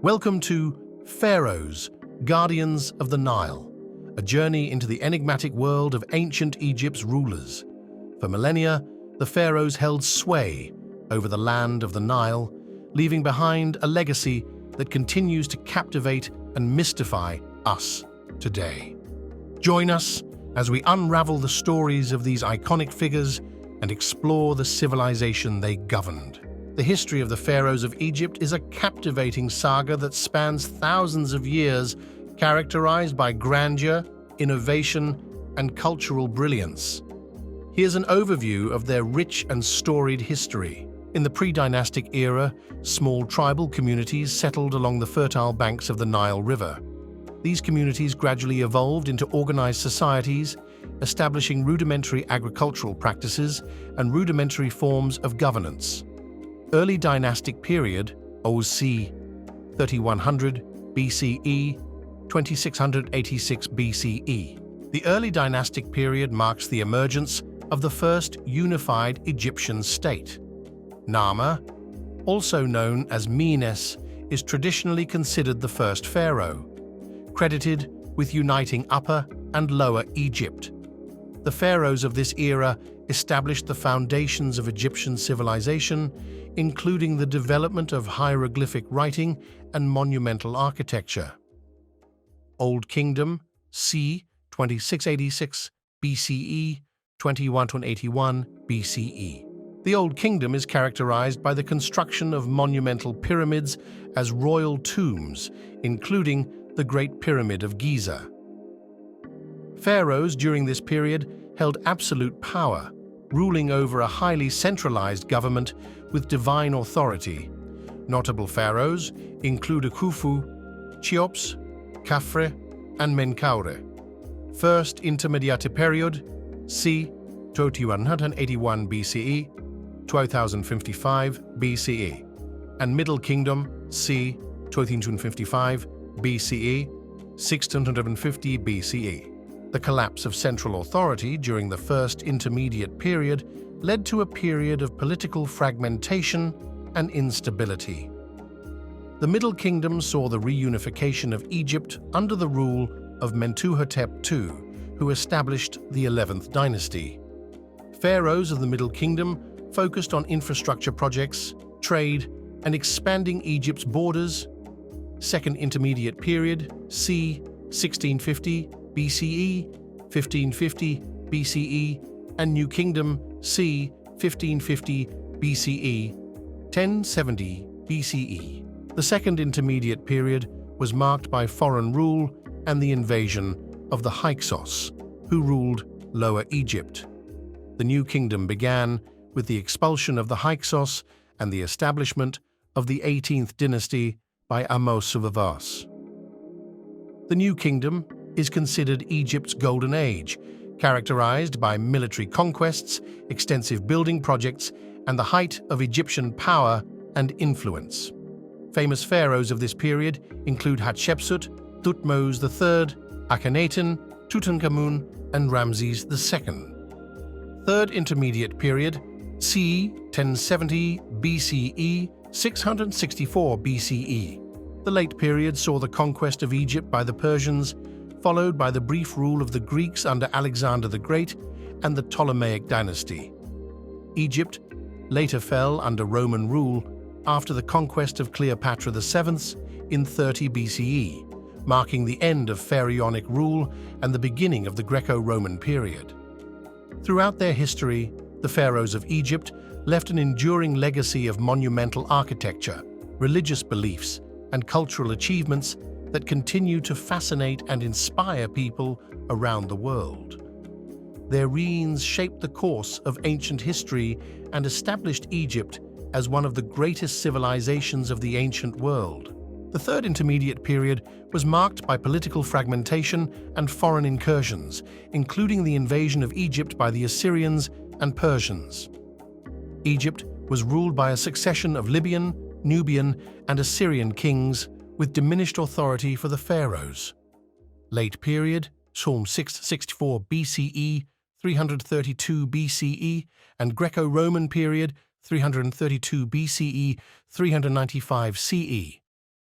Welcome to Pharaohs, Guardians of the Nile, a journey into the enigmatic world of ancient Egypt's rulers. For millennia, the pharaohs held sway over the land of the Nile, leaving behind a legacy that continues to captivate and mystify us today. Join us as we unravel the stories of these iconic figures and explore the civilization they governed. The history of the pharaohs of Egypt is a captivating saga that spans thousands of years, characterized by grandeur, innovation, and cultural brilliance. Here's an overview of their rich and storied history. In the pre-dynastic era, small tribal communities settled along the fertile banks of the Nile River. These communities gradually evolved into organized societies, establishing rudimentary agricultural practices and rudimentary forms of governance. Early dynastic period, OC 3100 BCE, 2686 BCE. The early dynastic period marks the emergence of the first unified Egyptian state. Nama, also known as Menes, is traditionally considered the first pharaoh, credited with uniting Upper and Lower Egypt. The pharaohs of this era established the foundations of Egyptian civilization, including the development of hieroglyphic writing and monumental architecture. Old Kingdom, c. 2686 BCE, 2181 BCE. The Old Kingdom is characterized by the construction of monumental pyramids as royal tombs, including the Great Pyramid of Giza. Pharaohs during this period held absolute power, ruling over a highly centralized government with divine authority. Notable pharaohs include Khufu, Cheops, Khafre, and Menkaure. First Intermediate Period, c. 2181 BCE, 2055 BCE, and Middle Kingdom, c. 1255 BCE, 1650 BCE. The collapse of central authority during the First Intermediate Period led to a period of political fragmentation and instability. The Middle Kingdom saw the reunification of Egypt under the rule of Mentuhotep II, who established the 11th dynasty. Pharaohs of the Middle Kingdom focused on infrastructure projects, trade, and expanding Egypt's borders. Second Intermediate Period, c. 1650 BCE, 1550 BCE, and New Kingdom, c. 1550 BCE, 1070 BCE. The Second Intermediate Period was marked by foreign rule and the invasion of the Hyksos, who ruled Lower Egypt. The New Kingdom began with the expulsion of the Hyksos and the establishment of the 18th dynasty by Ahmose of Avars. The New Kingdom is considered Egypt's golden age, characterized by military conquests, extensive building projects, and the height of Egyptian power and influence. Famous pharaohs of this period include Hatshepsut, Thutmose III, Akhenaten, Tutankhamun, and Ramses II. Third Intermediate Period, c. 1070 BCE, 664 BCE. The late period saw the conquest of Egypt by the Persians, followed by the brief rule of the Greeks under Alexander the Great and the Ptolemaic dynasty. Egypt later fell under Roman rule after the conquest of Cleopatra VII in 30 BCE, marking the end of Pharaonic rule and the beginning of the Greco-Roman period. Throughout their history, the pharaohs of Egypt left an enduring legacy of monumental architecture, religious beliefs, and cultural achievements that continue to fascinate and inspire people around the world. Their reigns shaped the course of ancient history and established Egypt as one of the greatest civilizations of the ancient world. The Third Intermediate Period was marked by political fragmentation and foreign incursions, including the invasion of Egypt by the Assyrians and Persians. Egypt was ruled by a succession of Libyan, Nubian, and Assyrian kings, with diminished authority for the pharaohs. Late period, Psalm 664 BCE, 332 BCE, and Greco-Roman period, 332 BCE, 395 CE.